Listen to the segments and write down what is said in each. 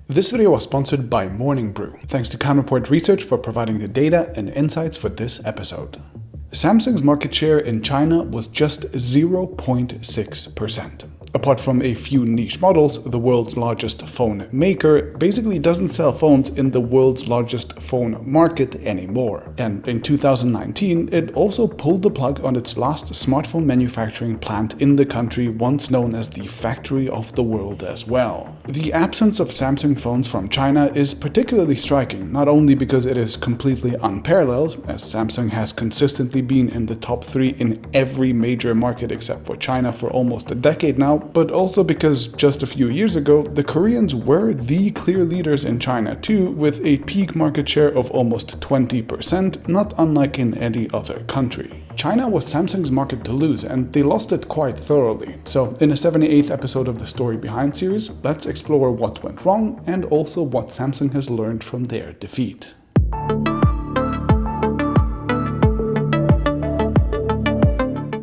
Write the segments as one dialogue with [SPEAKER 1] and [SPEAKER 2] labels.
[SPEAKER 1] This video was sponsored by Morning Brew. Thanks to Counterpoint Research for providing the data and insights for this episode. Samsung's market share in China was just 0.6%. Apart from a few niche models, the world's largest phone maker basically doesn't sell phones in the world's largest phone market anymore. And in 2019, it also pulled the plug on its last smartphone manufacturing plant in the country, once known as the factory of the world as well. The absence of Samsung phones from China is particularly striking, not only because it is completely unparalleled, as Samsung has consistently been in the top 3 in every major market except for China for almost a decade now, but also because just a few years ago, the Koreans were the clear leaders in China too, with a peak market share of almost 20%, not unlike in any other country. China was Samsung's market to lose, and they lost it quite thoroughly. So in the 78th episode of the Story Behind series, let's explore what went wrong and also what Samsung has learned from their defeat.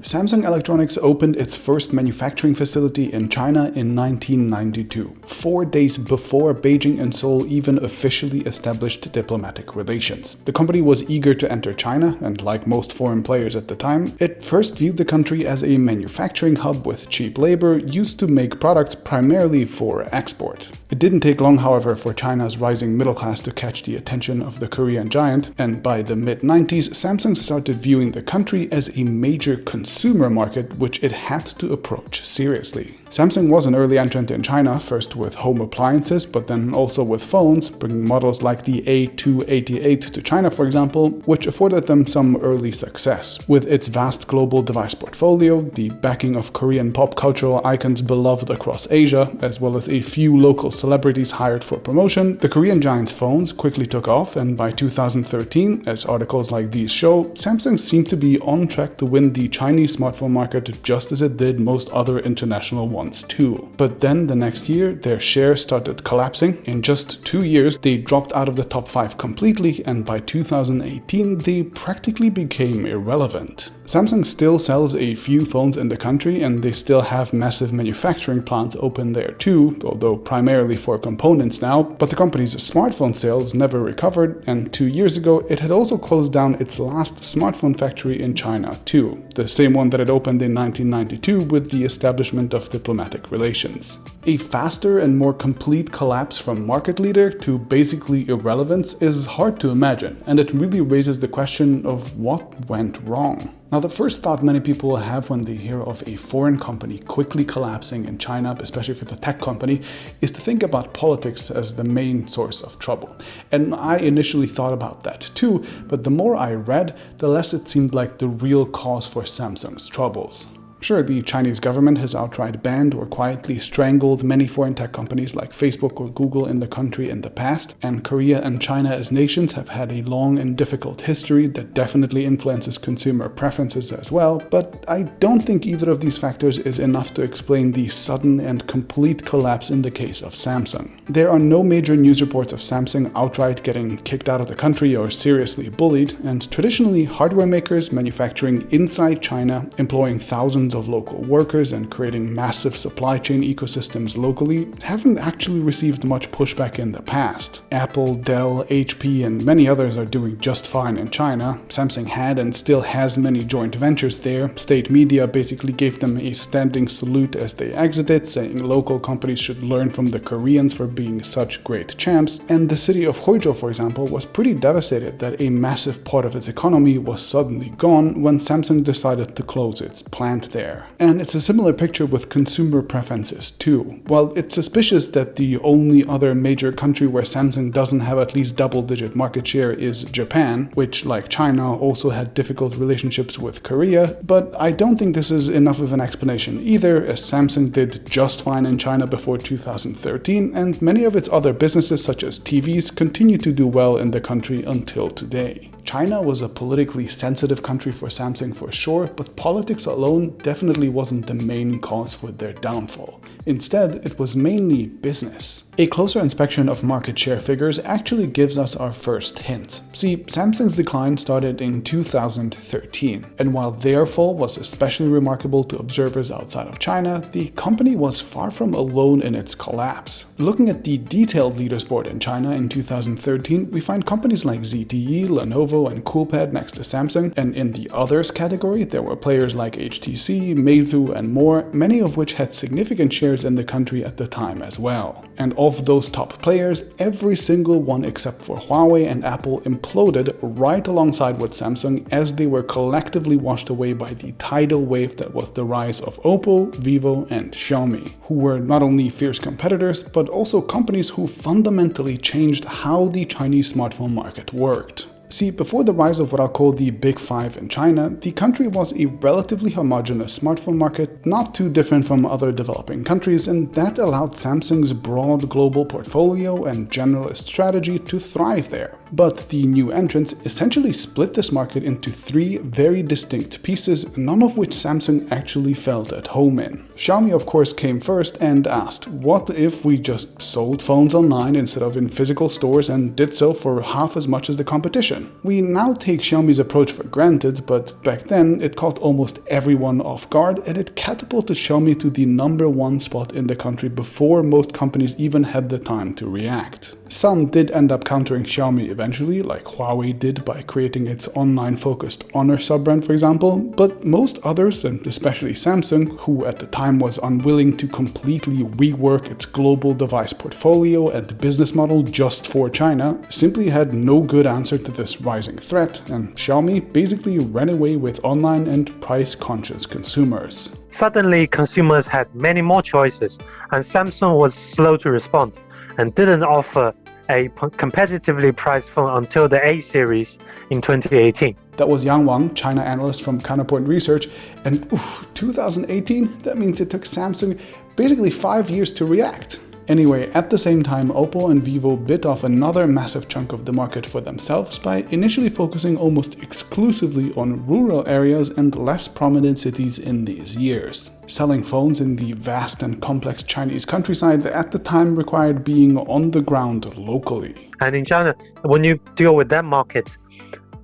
[SPEAKER 1] Samsung Electronics opened its first manufacturing facility in China in 1992, 4 days before Beijing and Seoul even officially established diplomatic relations. The company was eager to enter China, and like most foreign players at the time, it first viewed the country as a manufacturing hub with cheap labor used to make products primarily for export. It didn't take long, however, for China's rising middle class to catch the attention of the Korean giant, and by the mid-90s, Samsung started viewing the country as a major consumer market which it had to approach seriously. Samsung was an early entrant in China, first with home appliances, but then also with phones, bringing models like the A288 to China, for example, which afforded them some early success. With its vast global device portfolio, the backing of Korean pop cultural icons beloved across Asia, as well as a few local celebrities hired for promotion, the Korean giant's phones quickly took off, and by 2013, as articles like these show, Samsung seemed to be on track to win the Chinese smartphone market just as it did most other international ones too. But then the next year, their share started collapsing. In just 2 years, they dropped out of the top 5 completely, and by 2018, they practically became irrelevant. Samsung still sells a few phones in the country, and they still have massive manufacturing plants open there too, although primarily for components now, but the company's smartphone sales never recovered, and 2 years ago it had also closed down its last smartphone factory in China too, the same one that it opened in 1992 with the establishment of diplomatic relations. A faster and more complete collapse from market leader to basically irrelevance is hard to imagine, and it really raises the question of what went wrong. Now, the first thought many people have when they hear of a foreign company quickly collapsing in China, especially if it's a tech company, is to think about politics as the main source of trouble. And I initially thought about that too, but the more I read, the less it seemed like the real cause for Samsung's troubles. Sure, the Chinese government has outright banned or quietly strangled many foreign tech companies like Facebook or Google in the country in the past, and Korea and China as nations have had a long and difficult history that definitely influences consumer preferences as well, but I don't think either of these factors is enough to explain the sudden and complete collapse in the case of Samsung. There are no major news reports of Samsung outright getting kicked out of the country or seriously bullied, and traditionally hardware makers manufacturing inside China, employing thousands of local workers and creating massive supply chain ecosystems locally, haven't actually received much pushback in the past. Apple, Dell, HP, and many others are doing just fine in China. Samsung had and still has many joint ventures there. State media basically gave them a standing salute as they exited, saying local companies should learn from the Koreans for being such great champs. And the city of Huizhou, for example, was pretty devastated that a massive part of its economy was suddenly gone when Samsung decided to close its plant there. And it's a similar picture with consumer preferences too. While it's suspicious that the only other major country where Samsung doesn't have at least double-digit market share is Japan, which like China also had difficult relationships with Korea, but I don't think this is enough of an explanation either, as Samsung did just fine in China before 2013, and many of its other businesses such as TVs continue to do well in the country until today. China was a politically sensitive country for Samsung for sure, but politics alone definitely wasn't the main cause for their downfall. Instead, it was mainly business. A closer inspection of market share figures actually gives us our first hint. See, Samsung's decline started in 2013, and while their fall was especially remarkable to observers outside of China, the company was far from alone in its collapse. Looking at the detailed leaderboard in China in 2013, we find companies like ZTE, Lenovo, and Coolpad next to Samsung, and in the others category, there were players like HTC, Meizu, and more, many of which had significant shares in the country at the time as well. And of those top players, every single one except for Huawei and Apple imploded right alongside with Samsung as they were collectively washed away by the tidal wave that was the rise of Oppo, Vivo, and Xiaomi, who were not only fierce competitors, but also companies who fundamentally changed how the Chinese smartphone market worked. See, before the rise of what I'll call the Big Five in China, the country was a relatively homogeneous smartphone market, not too different from other developing countries, and that allowed Samsung's broad global portfolio and generalist strategy to thrive there. But the new entrants essentially split this market into three very distinct pieces, none of which Samsung actually felt at home in. Xiaomi of course came first and asked, what if we just sold phones online instead of in physical stores and did so for half as much as the competition? We now take Xiaomi's approach for granted, but back then it caught almost everyone off guard and it catapulted Xiaomi to the #1 spot in the country before most companies even had the time to react. Some did end up countering Xiaomi eventually, like Huawei did by creating its online-focused Honor sub-brand for example, but most others, and especially Samsung, who at the time was unwilling to completely rework its global device portfolio and business model just for China, simply had no good answer to this rising threat, and Xiaomi basically ran away with online and price-conscious consumers.
[SPEAKER 2] Suddenly, consumers had many more choices, and Samsung was slow to respond and didn't offer a competitively priced phone until the A series in 2018.
[SPEAKER 1] That was Yang Wang, China analyst from Counterpoint Research, and 2018? That means it took Samsung basically 5 years to react. Anyway, at the same time, Oppo and Vivo bit off another massive chunk of the market for themselves by initially focusing almost exclusively on rural areas and less prominent cities in these years. Selling phones in the vast and complex Chinese countryside at the time required being on the ground locally.
[SPEAKER 2] And in China, when you deal with that market,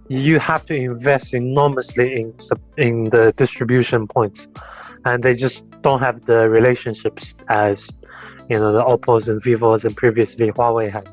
[SPEAKER 2] you have to invest enormously in the distribution points, and they just don't have the relationships as the Oppos and Vivos and previously Huawei had.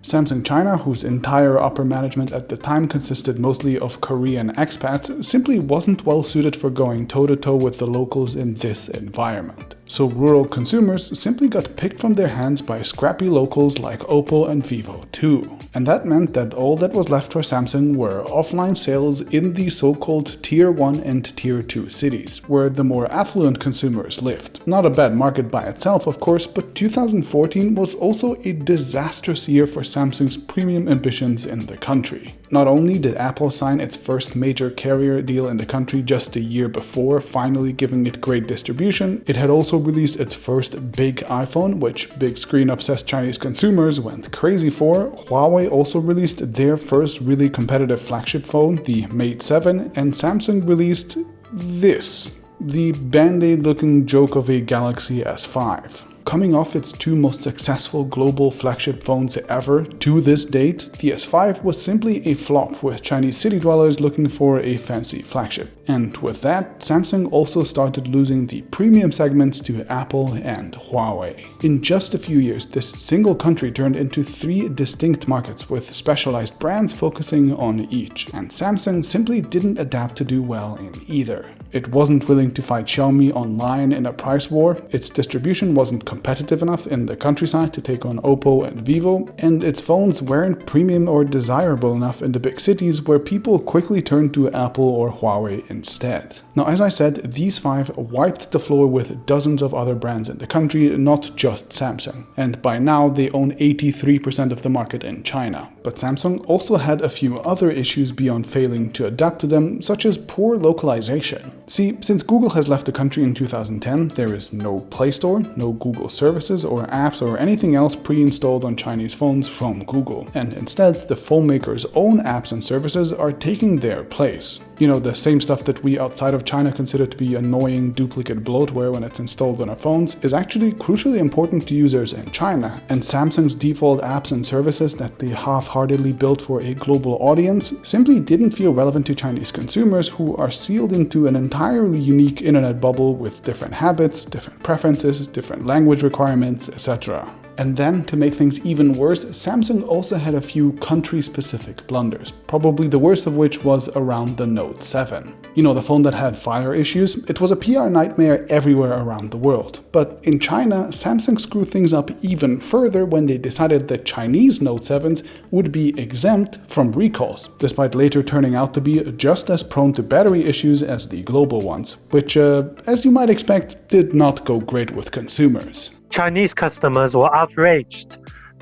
[SPEAKER 1] Samsung China, whose entire upper management at the time consisted mostly of Korean expats, simply wasn't well suited for going toe-to-toe with the locals in this environment. So rural consumers simply got picked from their hands by scrappy locals like Oppo and Vivo too. And that meant that all that was left for Samsung were offline sales in the so-called Tier 1 and Tier 2 cities, where the more affluent consumers lived. Not a bad market by itself, of course, but 2014 was also a disastrous year for Samsung's premium ambitions in the country. Not only did Apple sign its first major carrier deal in the country just a year before, finally giving it great distribution, it had also released its first big iPhone, which big screen-obsessed Chinese consumers went crazy for. Huawei also released their first really competitive flagship phone, the Mate 7, and Samsung released this, the Band-Aid looking joke of a Galaxy S5. Coming off its two most successful global flagship phones ever to this date, the S5 was simply a flop with Chinese city dwellers looking for a fancy flagship. And with that, Samsung also started losing the premium segments to Apple and Huawei. In just a few years, this single country turned into three distinct markets with specialized brands focusing on each, and Samsung simply didn't adapt to do well in either. It wasn't willing to fight Xiaomi online in a price war, its distribution wasn't competitive enough in the countryside to take on Oppo and Vivo, and its phones weren't premium or desirable enough in the big cities where people quickly turned to Apple or Huawei instead. Now, as I said, these five wiped the floor with dozens of other brands in the country, not just Samsung, and by now they own 83% of the market in China. But Samsung also had a few other issues beyond failing to adapt to them, such as poor localization. See, since Google has left the country in 2010, there is no Play Store, no Google Google services or apps or anything else pre-installed on Chinese phones from Google. And instead, the phone maker's own apps and services are taking their place. You know, the same stuff that we outside of China consider to be annoying duplicate bloatware when it's installed on our phones is actually crucially important to users in China. And Samsung's default apps and services that they half-heartedly built for a global audience simply didn't feel relevant to Chinese consumers who are sealed into an entirely unique internet bubble with different habits, different preferences, different language requirements, etc. And then, to make things even worse, Samsung also had a few country-specific blunders, probably the worst of which was around the Note 7. You know, the phone that had fire issues? It was a PR nightmare everywhere around the world. But in China, Samsung screwed things up even further when they decided that Chinese Note 7s would be exempt from recalls, despite later turning out to be just as prone to battery issues as the global ones, which, as you might expect, did not go great with consumers.
[SPEAKER 2] Chinese customers were outraged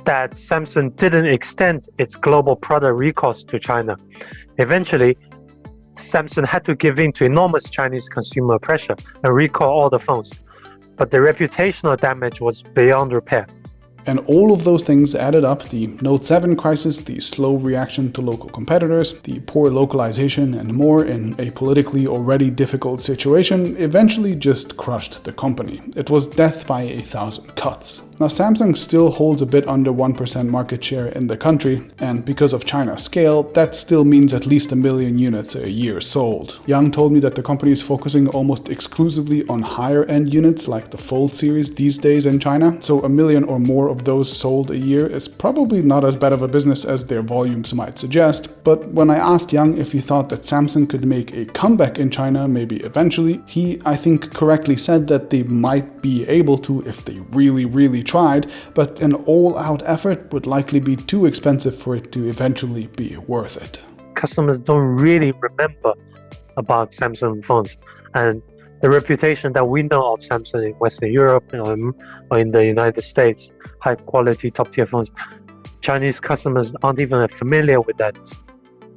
[SPEAKER 2] that Samsung didn't extend its global product recalls to China. Eventually, Samsung had to give in to enormous Chinese consumer pressure and recall all the phones. But the reputational damage was beyond repair.
[SPEAKER 1] And all of those things added up: the Note 7 crisis, the slow reaction to local competitors, the poor localization, and more, in a politically already difficult situation, eventually just crushed the company. It was death by 1,000 cuts. Now, Samsung still holds a bit under 1% market share in the country, and because of China's scale, that still means at least 1 million units a year sold. Yang told me that the company is focusing almost exclusively on higher-end units like the Fold series these days in China, so 1 million or more of those sold a year is probably not as bad of a business as their volumes might suggest. But when I asked Yang if he thought that Samsung could make a comeback in China, maybe eventually, he, I think, correctly said that they might be able to if they really tried, but an all-out effort would likely be too expensive for it to eventually be worth it.
[SPEAKER 2] Customers don't really remember about Samsung phones, and the reputation that we know of Samsung in Western Europe or in the United States, high quality, top tier phones, Chinese customers aren't even familiar with that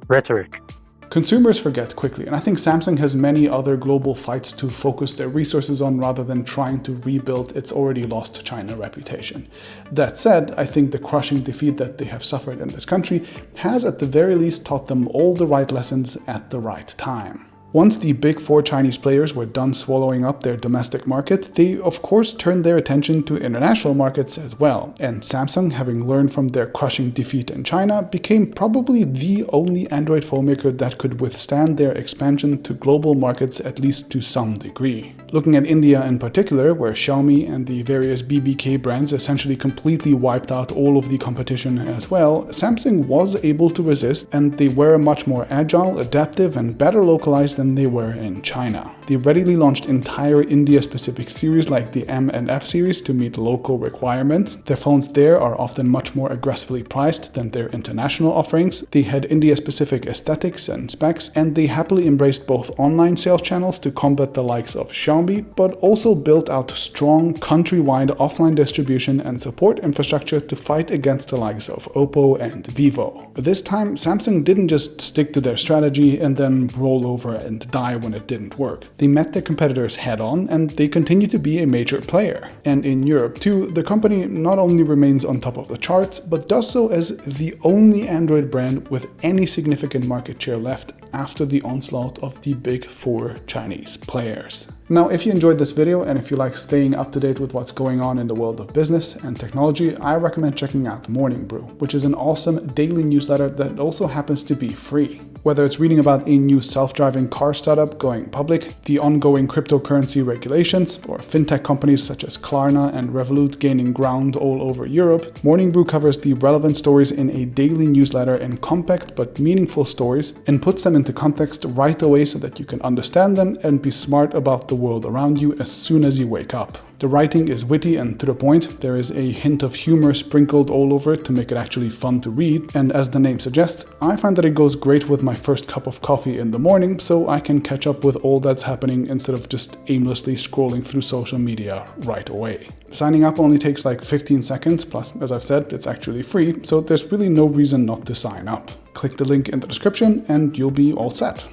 [SPEAKER 2] rhetoric.
[SPEAKER 1] Consumers forget quickly, and I think Samsung has many other global fights to focus their resources on rather than trying to rebuild its already lost China reputation. That said, I think the crushing defeat that they have suffered in this country has at the very least taught them all the right lessons at the right time. Once the big four Chinese players were done swallowing up their domestic market, they of course turned their attention to international markets as well, and Samsung, having learned from their crushing defeat in China, became probably the only Android phone maker that could withstand their expansion to global markets at least to some degree. Looking at India in particular, where Xiaomi and the various BBK brands essentially completely wiped out all of the competition as well, Samsung was able to resist, and they were much more agile, adaptive, and better localized than they were in China. They readily launched entire India-specific series like the M and F series to meet local requirements. Their phones there are often much more aggressively priced than their international offerings. They had India-specific aesthetics and specs, and they happily embraced both online sales channels to combat the likes of Xiaomi, but also built out strong countrywide offline distribution and support infrastructure to fight against the likes of Oppo and Vivo. But this time, Samsung didn't just stick to their strategy and then roll over and die when it didn't work. They met their competitors head-on, and they continue to be a major player. And in Europe too, the company not only remains on top of the charts, but does so as the only Android brand with any significant market share left after the onslaught of the big four Chinese players. Now, if you enjoyed this video and if you like staying up to date with what's going on in the world of business and technology, I recommend checking out Morning Brew, which is an awesome daily newsletter that also happens to be free. Whether it's reading about a new self-driving car startup going public, the ongoing cryptocurrency regulations, or fintech companies such as Klarna and Revolut gaining ground all over Europe, Morning Brew covers the relevant stories in a daily newsletter in compact but meaningful stories and puts them into context right away so that you can understand them and be smart about the world around you as soon as you wake up. The writing is witty and to the point. There is a hint of humor sprinkled all over it to make it actually fun to read, and as the name suggests, I find that it goes great with my first cup of coffee in the morning, so I can catch up with all that's happening instead of just aimlessly scrolling through social media right away. Signing up only takes like 15 seconds, plus, as I've said, it's actually free, so there's really no reason not to sign up. Click the link in the description and you'll be all set.